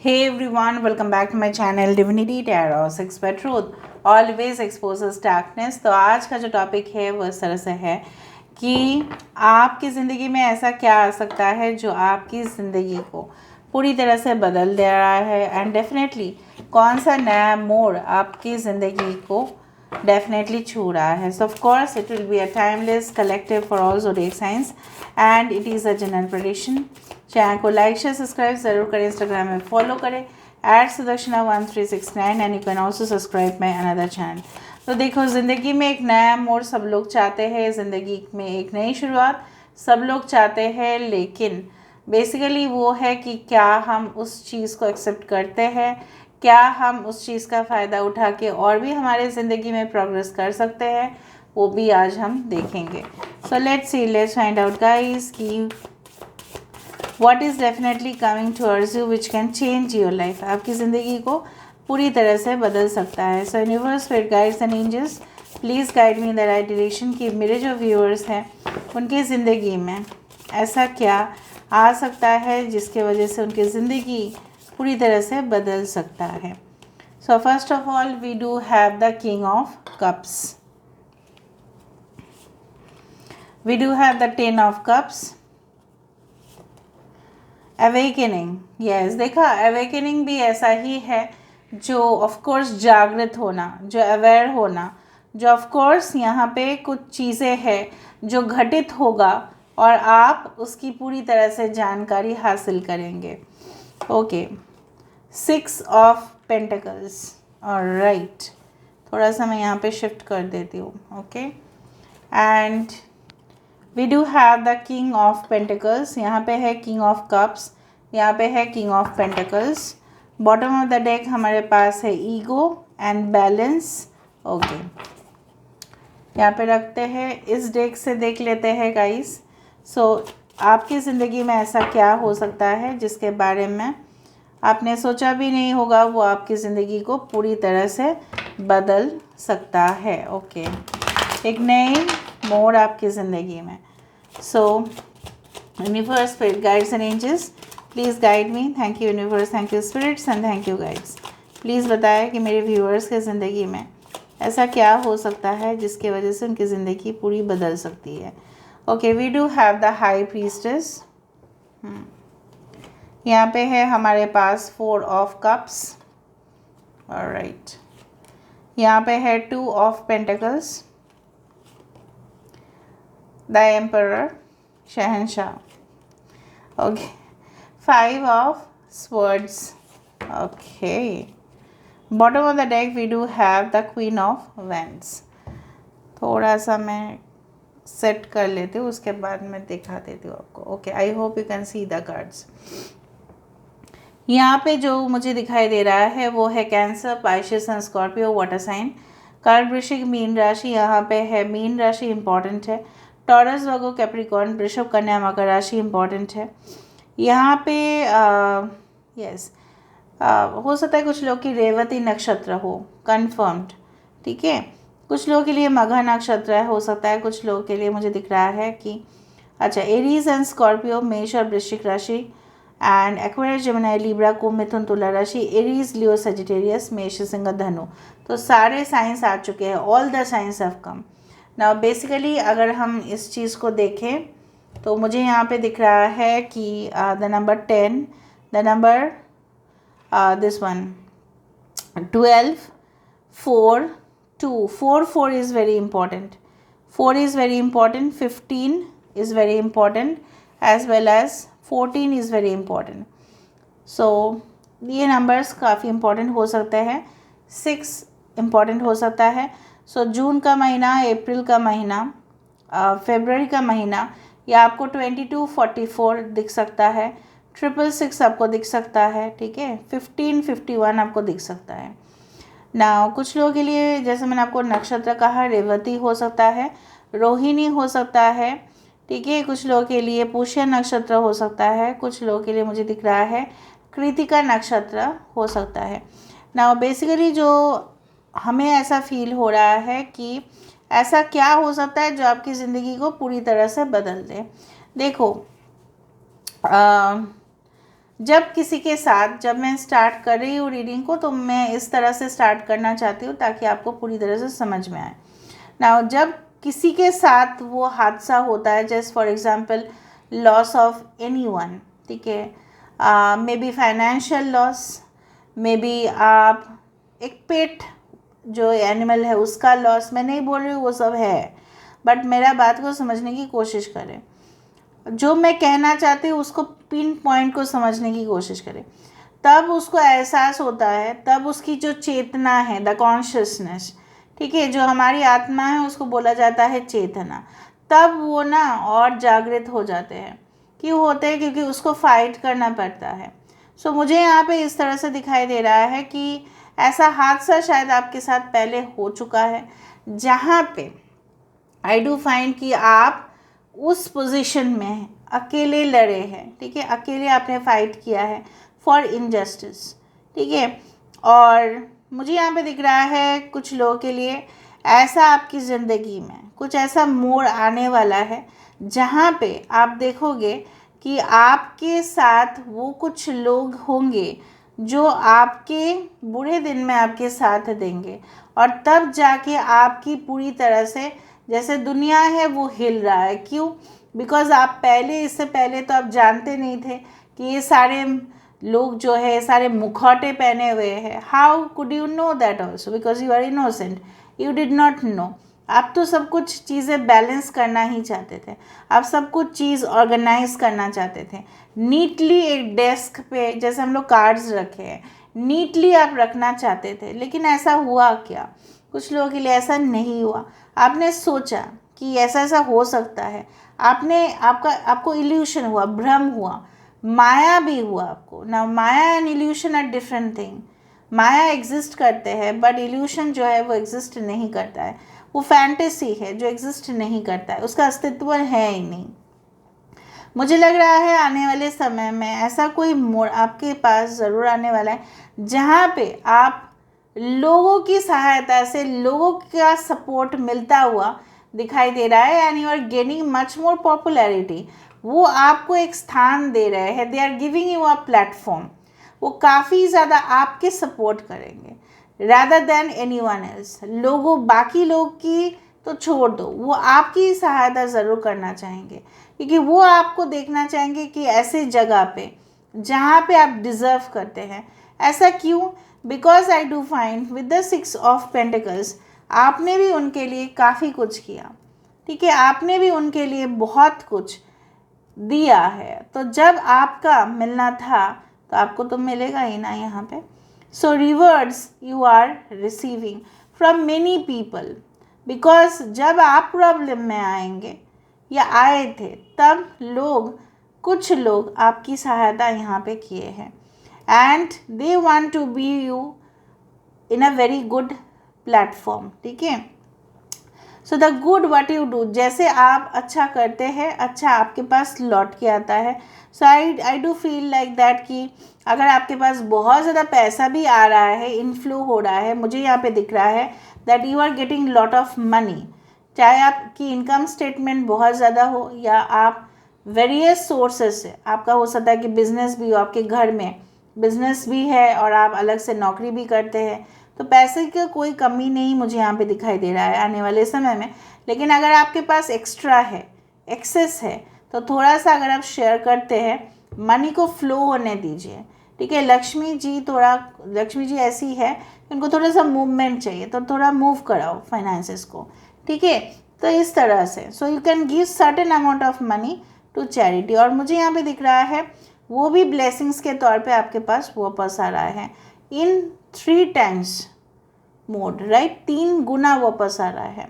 Hey everyone, welcome back to my channel Divinity Tarot 6 by Truth always exposes darkness। तो आज का जो topic है वो इस तरह से है कि आपकी ज़िंदगी में ऐसा क्या आ सकता है जो आपकी ज़िंदगी को पूरी तरह से बदल दे रहा है एंड डेफिनेटली कौन सा नया मोड़ आपकी ज़िंदगी को डेफिनेटली छू रहा है। सो of course it will be a timeless collective for all zodiac science and it is a general prediction. Channel को लाइक शेयर सब्सक्राइब ज़रूर करें, इंस्टाग्राम में फॉलो करें @sudarshana1369 and you can also subscribe my another channel. तो देखो, ज़िंदगी में एक नया मोड़ सब लोग चाहते हैं, ज़िंदगी में एक नई शुरुआत सब लोग चाहते हैं, लेकिन बेसिकली वो है कि क्या हम उस चीज़ को एक्सेप्ट करते हैं, क्या हम उस चीज़ का फ़ायदा उठा के और भी हमारे ज़िंदगी में प्रोग्रेस कर सकते हैं, वो भी आज हम देखेंगे। So let's find out guys कि what is definitely coming towards you which can change your life. आपकी ज़िंदगी को पूरी तरह से बदल सकता है। So universe, spirit guides and angels, please guide me in the right direction कि मेरे जो व्यूअर्स हैं उनकी ज़िंदगी में ऐसा क्या आ सकता है जिसके वजह से उनकी ज़िंदगी पूरी तरह से बदल सकता है। So first of all we do have the king of cups, we do have the 10 of cups, awakening. Yes, देखा, अवेकनिंग भी ऐसा ही है जो ऑफ कोर्स जागृत होना, जो अवेयर होना, जो ऑफ कोर्स यहाँ पे कुछ चीज़ें हैं जो घटित होगा और आप उसकी पूरी तरह से जानकारी हासिल करेंगे। ओके, 6 ऑफ पेंटिकल्स, ऑलराइट, थोड़ा सा मैं यहाँ पे शिफ्ट कर देती हूँ। Okay, and we do have the king of pentacles, यहाँ पे है किंग ऑफ कप्स, यहाँ पे है king of pentacles. Bottom of the deck हमारे पास है ईगो एंड बैलेंस। ओके, यहाँ पे रखते हैं, इस डेक से देख लेते हैं गाइस। सो आपकी ज़िंदगी में ऐसा क्या हो सकता है जिसके बारे में आपने सोचा भी नहीं होगा, वो आपकी ज़िंदगी को पूरी तरह से बदल सकता है। ओके, एक नई मोड़ आपकी ज़िंदगी में। So universe, spirit guides and angels, please guide me. Thank you universe, thank you spirits and thank you guides. Please बताएं कि मेरे व्यूअर्स के ज़िंदगी में ऐसा क्या हो सकता है जिसकी वजह से उनकी ज़िंदगी पूरी बदल सकती है। Okay, we do have the high priestess. यहाँ पे है हमारे पास 4 ऑफ कप्स, ऑलराइट। यहाँ पे है 2 ऑफ पेंटिकल्स, द एम्परर, शहंशाह। Okay, 5 of swords. Okay, bottom of the deck we do have the queen of wands. थोड़ा सा मैं सेट कर लेती हूँ, उसके बाद मैं दिखा देती हूँ आपको। Okay, I hope you can see the cards. यहाँ पे जो मुझे दिखाई दे रहा है वो है Cancer, Pisces and Scorpio, water sign. कर्क, वृश्चिक, मीन राशि यहाँ पे है। मीन राशि इंपॉर्टेंट है। टॉरस, वर्गो, कैप्रिकॉर्न, वृषभ, कन्या, मकर राशि इंपॉर्टेंट है। यहाँ पे यस, हो सकता है कुछ लोग की रेवती नक्षत्र हो, कन्फर्म्ड, ठीक है। कुछ लोगों के लिए मघा नक्षत्र है, हो सकता है कुछ लोगों के लिए मुझे दिख रहा है कि अच्छा, एरीज एंड स्कॉर्पियो, मेष और वृश्चिक राशि, एंड एक्वेरियस, जेमिनी, लिब्रा, कुंभ, मिथुन, तुला राशि, एरीज, लियो, सजिटेरियस, मेष, सिंह, धनु। तो सारे साइंस आ चुके हैं, all the science have come now. Basically अगर हम इस चीज़ को देखें तो मुझे यहाँ पे दिख रहा है कि the number 10, the number this one 12, 4, 2, 4 is very important. 4 is very important. 15 is very important, as well as 14 is very important. So ये नंबर्स काफ़ी इम्पॉर्टेंट हो सकते हैं। 6 इम्पॉर्टेंट हो सकता है। सो जून का महीना, अप्रैल का महीना, फरवरी का महीना, या आपको 2244 दिख सकता है, 666 आपको दिख सकता है, ठीक है, 1551 आपको दिख सकता है ना। कुछ लोगों के लिए, जैसे मैंने आपको नक्षत्र कहा, रेवती हो सकता है, रोहिणी हो सकता है, ठीक है। कुछ लोगों के लिए पुष्य नक्षत्र हो सकता है, कुछ लोगों के लिए मुझे दिख रहा है कृतिका नक्षत्र हो सकता है ना। बेसिकली जो हमें ऐसा फील हो रहा है कि ऐसा क्या हो सकता है जो आपकी ज़िंदगी को पूरी तरह से बदल दे। देखो, जब किसी के साथ, जब मैं स्टार्ट कर रही हूँ रीडिंग को, तो मैं इस तरह से स्टार्ट करना चाहती हूँ ताकि आपको पूरी तरह से समझ में आए। नाउ जब किसी के साथ वो हादसा होता है, जैसे for example loss of anyone, ठीक है, may be financial loss, may be आप एक पेट जो एनिमल है उसका लॉस, मैं नहीं बोल रही हूँ वो सब है, बट मेरा बात को समझने की कोशिश करें। जो मैं कहना चाहती हूँ उसको पिन पॉइंट को समझने की कोशिश करें। तब उसको एहसास होता है, तब उसकी जो चेतना है, द कॉन्शियसनेस, ठीक है, जो हमारी आत्मा है उसको बोला जाता है चेतना। तब वो ना और जागृत हो जाते हैं। क्यों होते हैं? क्योंकि उसको फाइट करना पड़ता है। सो मुझे यहाँ पे इस तरह से दिखाई दे रहा है कि ऐसा हादसा शायद आपके साथ पहले हो चुका है, जहाँ पे आई डू फाइंड कि आप उस पोजीशन में अकेले लड़े हैं, ठीक है, अकेले आपने फाइट किया है फॉर इनजस्टिस, ठीक है। और मुझे यहाँ पे दिख रहा है कुछ लोगों के लिए ऐसा आपकी ज़िंदगी में कुछ ऐसा मोड़ आने वाला है जहाँ पे आप देखोगे कि आपके साथ वो कुछ लोग होंगे जो आपके बुरे दिन में आपके साथ देंगे, और तब जाके आपकी पूरी तरह से जैसे दुनिया है वो हिल रहा है। क्यों? बिकॉज आप पहले, इससे पहले तो आप जानते नहीं थे कि ये सारे लोग जो है सारे मुखौटे पहने हुए हैं। How could you know that also? Because you are innocent, you did not know. आप तो सब कुछ चीज़ें बैलेंस करना ही चाहते थे, आप सब कुछ चीज़ ऑर्गेनाइज करना चाहते थे नीटली। एक डेस्क पे जैसे हम लोग कार्ड्स रखे हैं, नीटली आप रखना चाहते थे, लेकिन ऐसा हुआ क्या? कुछ लोगों के लिए ऐसा नहीं हुआ। आपने सोचा कि ऐसा ऐसा हो सकता है, आपको इल्यूशन हुआ, भ्रम हुआ, माया भी हुआ आपको ना। Maya and illusion are different thing. Maya exist करते हैं, बट इल्यूशन जो है वो एग्जिस्ट नहीं करता है। वो फैंटेसी है जो एग्जिस्ट नहीं करता है, उसका अस्तित्व है ही नहीं। मुझे लग रहा है आने वाले समय में ऐसा कोई मोड़ आपके पास ज़रूर आने वाला है जहाँ पे आप लोगों की सहायता से, लोगों का सपोर्ट मिलता हुआ दिखाई दे रहा है, and you are gaining much more popularity. वो आपको एक स्थान दे रहे हैं, they are giving you a platform. वो काफ़ी ज़्यादा आपके सपोर्ट करेंगे रादर देन एनीवन एल्स। लोगों, बाकी लोग की तो छोड़ दो, वो आपकी सहायता ज़रूर करना चाहेंगे, क्योंकि वो आपको देखना चाहेंगे कि ऐसे जगह पे जहाँ पे आप डिज़र्व करते हैं। ऐसा क्यों? Because I do find with the 6 of pentacles आपने भी उनके लिए काफ़ी कुछ किया, ठीक है, आपने भी उनके लिए बहुत कुछ दिया है। तो जब आपका मिलना था तो आपको तो मिलेगा ही ना यहाँ पे। So rewards you are receiving from many people, because जब आप प्रॉब्लम में आएंगे या आए थे तब कुछ लोग आपकी सहायता यहाँ पे किए हैं, and they want to be you in a very good platform, ठीक है। So the good what you do, जैसे आप अच्छा करते हैं अच्छा आपके पास लौट के आता है। So I do feel like that कि अगर आपके पास बहुत ज़्यादा पैसा भी आ रहा है, इनफ्लो हो रहा है, मुझे यहाँ पे दिख रहा है that you are getting lot of money. चाहे आपकी इनकम स्टेटमेंट बहुत ज़्यादा हो या आप वेरियस सोर्सेस से, आपका हो सकता है कि बिजनेस भी हो, आपके घर में बिजनेस भी है और आप अलग से नौकरी भी करते हैं, तो पैसे की कोई कमी नहीं मुझे यहाँ पे दिखाई दे रहा है आने वाले समय में। लेकिन अगर आपके पास एक्स्ट्रा है, एक्सेस है, तो थोड़ा सा अगर आप शेयर करते हैं, मनी को फ्लो होने दीजिए, ठीक है। लक्ष्मी जी ऐसी है कि उनको थोड़ा सा मूवमेंट चाहिए, तो थोड़ा मूव कराओ फाइनेंसेस को, ठीक है। तो इस तरह से so you can give certain amount of money to charity, और मुझे यहाँ पे दिख रहा है वो भी ब्लेसिंग्स के तौर पे आपके पास वापस आ रहा है इन 3 टाइम्स मोड, राइट, 3 गुना वापस आ रहा है।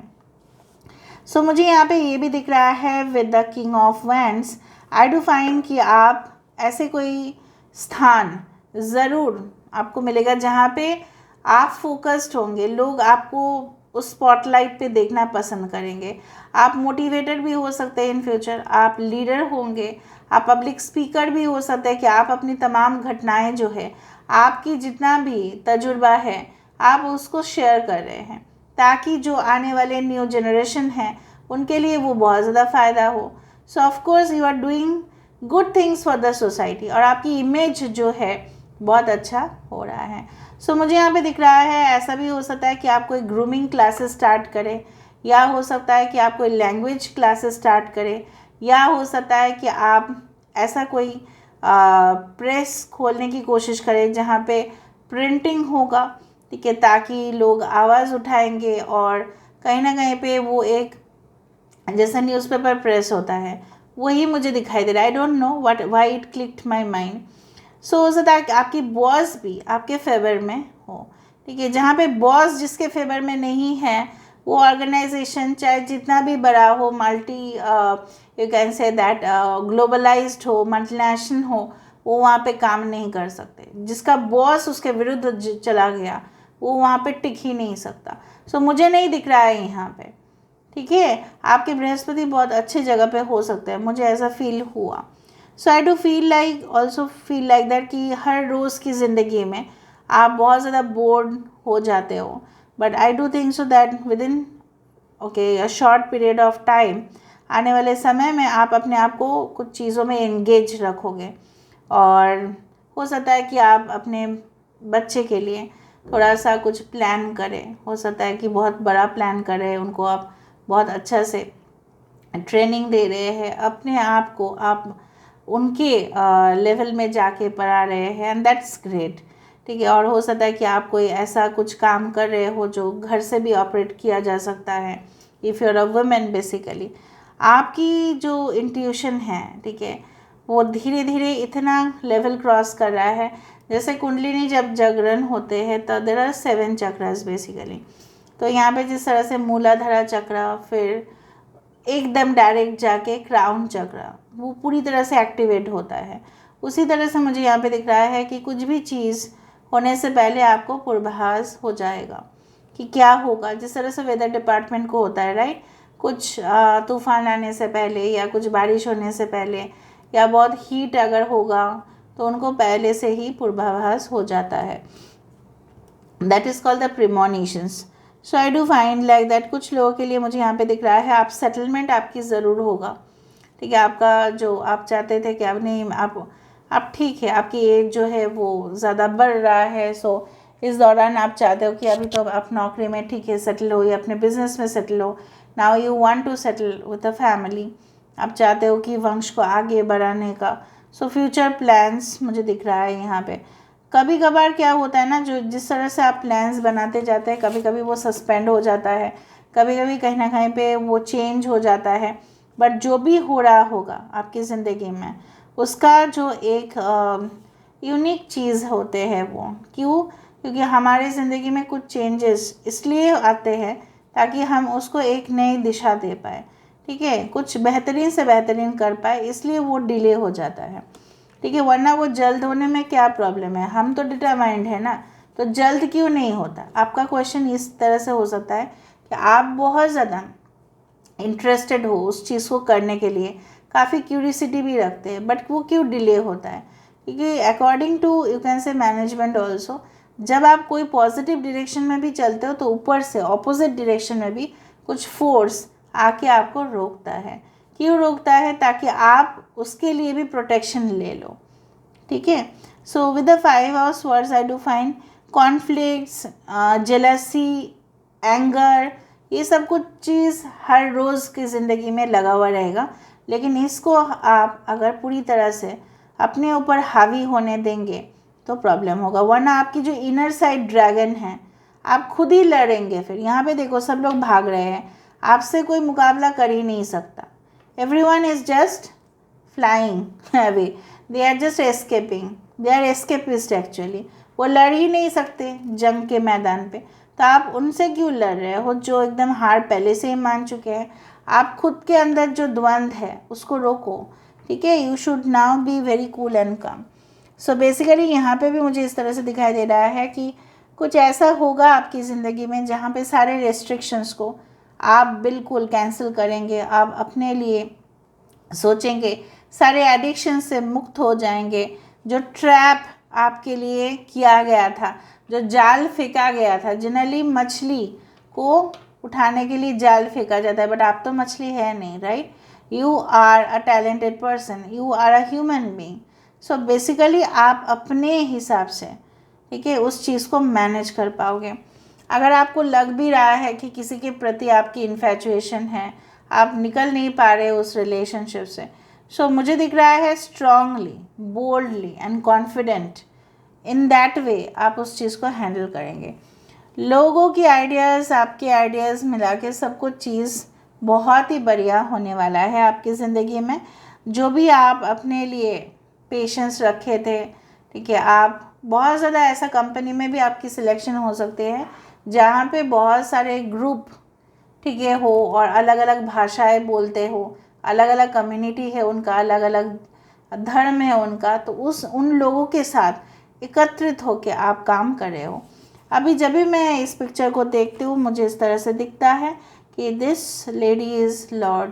सो मुझे यहाँ पे ये भी दिख रहा है with the king of wands. I do find कि आप ऐसे कोई स्थान ज़रूर आपको मिलेगा जहाँ पे आप फोकस्ड होंगे, लोग आपको उस स्पॉटलाइट पे देखना पसंद करेंगे। आप मोटिवेटेड भी हो सकते हैं इन फ्यूचर, आप लीडर होंगे, आप पब्लिक स्पीकर भी हो सकते हैं कि आप अपनी तमाम घटनाएं जो है, आपकी जितना भी तजुर्बा है, आप उसको शेयर कर रहे हैं ताकि जो आने वाले न्यू जनरेशन हैं उनके लिए वो बहुत ज़्यादा फ़ायदा हो। So of course you are doing good things for the society, और आपकी इमेज जो है बहुत अच्छा हो रहा है। सो मुझे यहाँ पे दिख रहा है ऐसा भी हो सकता है कि आप कोई ग्रूमिंग क्लासेस स्टार्ट करें, या हो सकता है कि आप कोई लैंग्वेज क्लासेस स्टार्ट करें, या हो सकता है कि आप ऐसा कोई प्रेस खोलने की कोशिश करें जहाँ पे प्रिंटिंग होगा, ठीक है, ताकि लोग आवाज़ उठाएंगे और कहीं ना कहीं पे वो एक जैसा न्यूज़पेपर प्रेस होता है वही मुझे दिखाई दे रहा है। I don't know what why it clicked my mind. So हो सकता है कि आपकी बॉस भी आपके फेवर में हो, ठीक है। जहाँ पे बॉस जिसके फेवर में नहीं है, वो ऑर्गेनाइजेशन चाहे जितना भी बड़ा हो, multi you can say that globalised हो, मल्टीनेशनल हो, वो वहाँ पे काम नहीं कर सकते। जिसका बॉस उसके विरुद्ध चला गया वो वहाँ पे टिक ही नहीं सकता। सो मुझे नहीं दिख रहा है यहाँ पे, ठीक है। आपके बृहस्पति बहुत अच्छी जगह पे हो सकते हैं, मुझे ऐसा फील हुआ। So I do feel like also feel like that कि हर रोज़ की ज़िंदगी में आप बहुत ज़्यादा बोर्ड हो जाते हो, but I do think so that with in okay a short period of time, आने वाले समय में आप अपने आप को कुछ चीज़ों में एंगेज रखोगे, और हो सकता है कि आप अपने बच्चे के लिए थोड़ा सा कुछ प्लान करें। हो सकता है कि बहुत बड़ा प्लान करें, उनको आप बहुत अच्छा से ट्रेनिंग दे रहे हैं, अपने आप को आप उनके लेवल में जाके पढ़ा रहे हैं, एंड दैट्स ग्रेट, ठीक है। और हो सकता है कि आप कोई ऐसा कुछ काम कर रहे हो जो घर से भी ऑपरेट किया जा सकता है, if you are a women. Basically आपकी जो इंट्यूशन है, ठीक है, वो धीरे धीरे इतना लेवल क्रॉस कर रहा है। जैसे कुंडलिनी जब जागरण होते हैं तो देयर आर 7 चक्रास बेसिकली। तो यहाँ पे जिस तरह से मूलाधारा चक्र, फिर एकदम डायरेक्ट जाके क्राउन चक्र वो पूरी तरह से एक्टिवेट होता है, उसी तरह से मुझे यहाँ पे दिख रहा है कि कुछ भी चीज़ होने से पहले आपको पूर्वाभास हो जाएगा कि क्या होगा। जिस तरह से वेदर डिपार्टमेंट को होता है, राइट, कुछ तूफान आने से पहले, या कुछ बारिश होने से पहले, या बहुत हीट अगर होगा तो उनको पहले से ही पूर्वाभास हो जाता है। That is called the premonitions. So I do find like that कुछ लोगों के लिए मुझे यहाँ पे दिख रहा है आप सेटलमेंट आपकी ज़रूर होगा, ठीक है। आपका जो आप चाहते थे कि आप नहीं आप ठीक है, आपकी एज जो है वो ज़्यादा बढ़ रहा है, सो इस दौरान आप चाहते हो कि अभी तो आप नौकरी में ठीक है सेटल हो, या अपने बिजनेस में सेटल हो। Now you want to settle with a family, आप चाहते हो कि वंश को आगे बढ़ाने का। सो फ्यूचर प्लान्स मुझे दिख रहा है यहाँ पे। कभी कभार क्या होता है ना, जो जिस तरह से आप प्लान्स बनाते जाते हैं, कभी कभी वो सस्पेंड हो जाता है, कभी कभी कहीं ना कहीं पे वो चेंज हो जाता है। बट जो भी हो रहा होगा आपकी ज़िंदगी में, उसका जो एक यूनिक चीज़ होते हैं वो क्यों, क्योंकि हमारे ज़िंदगी में कुछ चेंजेस इसलिए आते हैं ताकि हम उसको एक नई दिशा दे पाए, ठीक है, कुछ बेहतरीन से बेहतरीन कर पाए, इसलिए वो डिले हो जाता है, ठीक है। वरना वो जल्द होने में क्या प्रॉब्लम है, हम तो डिटरमाइंड है ना, तो जल्द क्यों नहीं होता। आपका क्वेश्चन इस तरह से हो सकता है कि आप बहुत ज़्यादा इंटरेस्टेड हो उस चीज़ को करने के लिए, काफ़ी क्यूरियसिटी भी रखते हैं, बट वो क्यों डिले होता है, क्योंकि according to you can say management also, जब आप कोई पॉजिटिव डायरेक्शन में भी चलते हो तो ऊपर से ऑपोजिट डायरेक्शन में भी कुछ फोर्स आके आपको रोकता है। क्यों रोकता है, ताकि आप उसके लिए भी प्रोटेक्शन ले लो, ठीक है। So with the 5 of swords I do find conflicts, jealousy, anger, ये सब कुछ चीज़ हर रोज़ की ज़िंदगी में लगा हुआ रहेगा, लेकिन इसको आप अगर पूरी तरह से अपने ऊपर हावी होने देंगे तो प्रॉब्लम होगा। वरना आपकी जो इनर साइड ड्रैगन है, आप खुद ही लड़ेंगे। फिर यहाँ पे देखो सब लोग भाग रहे हैं, आपसे कोई मुकाबला कर ही नहीं सकता। everyone is just flying away, they are just escaping, they are escapist actually। वो लड़ ही नहीं सकते जंग के मैदान पे, तो आप उनसे क्यों लड़ रहे हो जो एकदम हार पहले से ही मान चुके हैं। आप खुद के अंदर जो द्वंद्व है उसको रोको, ठीक है। You should now be very cool and calm. So basically यहाँ पे भी मुझे इस तरह से दिखाई दे रहा है कि कुछ ऐसा होगा आपकी ज़िंदगी में जहाँ पे सारे रेस्ट्रिक्शंस को आप बिल्कुल कैंसिल करेंगे, आप अपने लिए सोचेंगे, सारे एडिक्शन से मुक्त हो जाएंगे। जो ट्रैप आपके लिए किया गया था, जो जाल फेंका गया था, जनरली मछली को उठाने के लिए जाल फेंका जाता है, बट आप तो मछली है नहीं, right. You are a talented person, you are a human being. So basically आप अपने हिसाब से, ठीक है, उस चीज़ को मैनेज कर पाओगे। अगर आपको लग भी रहा है कि किसी के प्रति आपकी इन्फैचुएशन है, आप निकल नहीं पा रहे उस रिलेशनशिप से, सो मुझे दिख रहा है strongly, boldly and confident in that way आप उस चीज़ को हैंडल करेंगे। लोगों की आइडियाज़, आपके आइडियाज़ मिला के सब कुछ चीज़ बहुत ही बढ़िया होने वाला है आपकी ज़िंदगी में। जो भी आप अपने लिए पेशेंस रखे थे, ठीक है, आप बहुत ज़्यादा ऐसा कंपनी में भी आपकी सिलेक्शन हो सकते हैं जहाँ पे बहुत सारे ग्रुप, ठीक है, हो और अलग अलग भाषाएं बोलते हो, अलग अलग कम्युनिटी है उनका, अलग अलग धर्म है उनका, तो उन लोगों के साथ एकत्रित होकर आप काम कर रहे हो। अभी जब भी मैं इस पिक्चर को देखती हूँ मुझे इस तरह से दिखता है कि this lady is lord,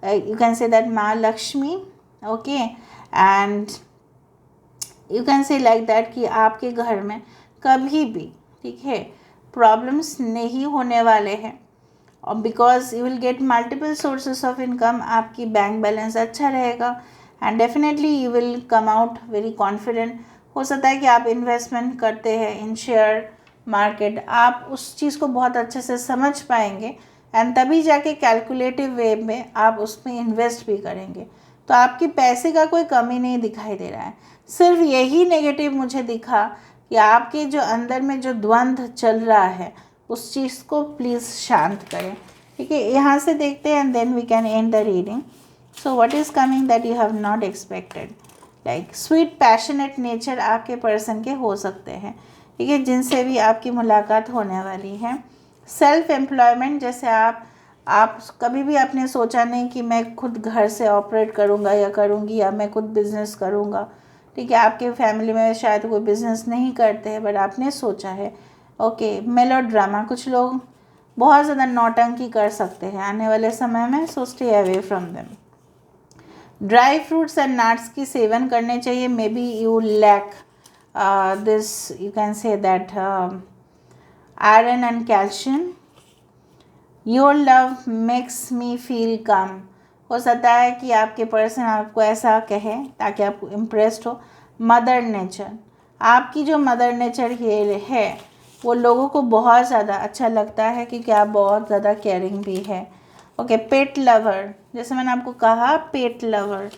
you can say that माँ Lakshmi, okay, and you can say like that कि आपके घर में कभी भी, ठीक है, प्रॉब्लम्स नहीं होने वाले हैं। और because you will get multiple sources of income, आपकी बैंक बैलेंस अच्छा रहेगा and definitely you will come out very confident. हो सकता है कि आप इन्वेस्टमेंट करते हैं इन शेयर मार्केट, आप उस चीज़ को बहुत अच्छे से समझ पाएंगे एंड तभी जाके कैलकुलेटिव वे में आप उसमें इन्वेस्ट भी करेंगे। तो आपके पैसे का कोई कमी नहीं दिखाई दे रहा है। सिर्फ यही नेगेटिव मुझे दिखा कि आपके जो अंदर में जो द्वंद्व चल रहा है उस चीज़ को प्लीज़ शांत करें, ठीक है। यहाँ से देखते हैं and then we can end the reading. So what is coming that you have not expected, like sweet passionate nature आपके पर्सन के हो सकते हैं, ठीक है, जिनसे भी आपकी मुलाकात होने वाली है। सेल्फ एम्प्लॉयमेंट, जैसे आप कभी भी आपने सोचा नहीं कि मैं खुद घर से ऑपरेट करूँगा या करूँगी या मैं खुद बिज़नेस करूँगा, ठीक है। आपके फैमिली में शायद कोई बिज़नेस नहीं करते हैं बट आपने सोचा है, ओके। मेलो ड्रामा, कुछ लोग बहुत ज़्यादा नौटंकी कर सकते हैं आने वाले समय में, so stay away from them. Dry fruits and nuts की सेवन करने चाहिए, may be you lack this, you can say that iron and calcium. Your love makes me feel calm, हो सकता है कि आपके पर्सन आपको ऐसा कहे ताकि आप इम्प्रेस्ड हो। मदर नेचर, आपकी जो मदर नेचर है वो लोगों को बहुत ज़्यादा अच्छा लगता है क्योंकि आप बहुत ज़्यादा केयरिंग भी है, ओके। पेट लवर, जैसे मैंने आपको कहा पेट lover,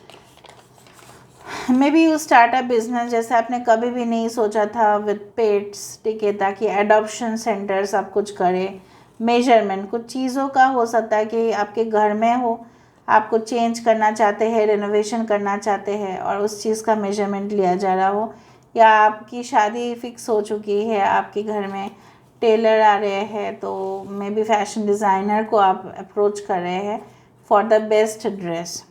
may be you start a business जैसे आपने कभी भी नहीं सोचा था विद पेट्स, ठीक है, ताकि एडॉप्शन सेंटर्स आप कुछ करें। मेजरमेंट, कुछ चीज़ों का हो सकता है कि आपके घर में हो, आपको चेंज करना चाहते हैं, रेनोवेशन करना चाहते हैं और उस चीज़ का मेजरमेंट लिया जा रहा हो, या आपकी शादी फिक्स हो चुकी है, आपके घर में टेलर आ रहे हैं, तो मे बी फैशन डिज़ाइनर को आप अप्रोच कर रहे हैं for the best dress.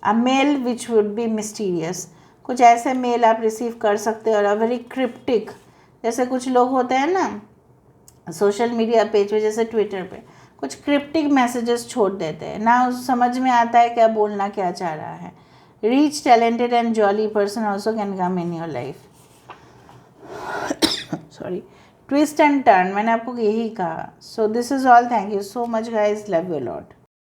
A male which would be mysterious, कुछ ऐसे मेल आप रिसीव कर सकते हो और वेरी क्रिप्टिक, जैसे कुछ लोग होते हैं ना सोशल मीडिया पेज पे, जैसे ट्विटर पे कुछ क्रिप्टिक मैसेजेस छोड़ देते हैं ना, उस समझ में आता है क्या बोलना क्या चाह रहा है। Rich talented and jolly person also can come in your life. Sorry, twist and turn, मैंने आपको यही कहा। So this is all, thank you so much guys, love you lot.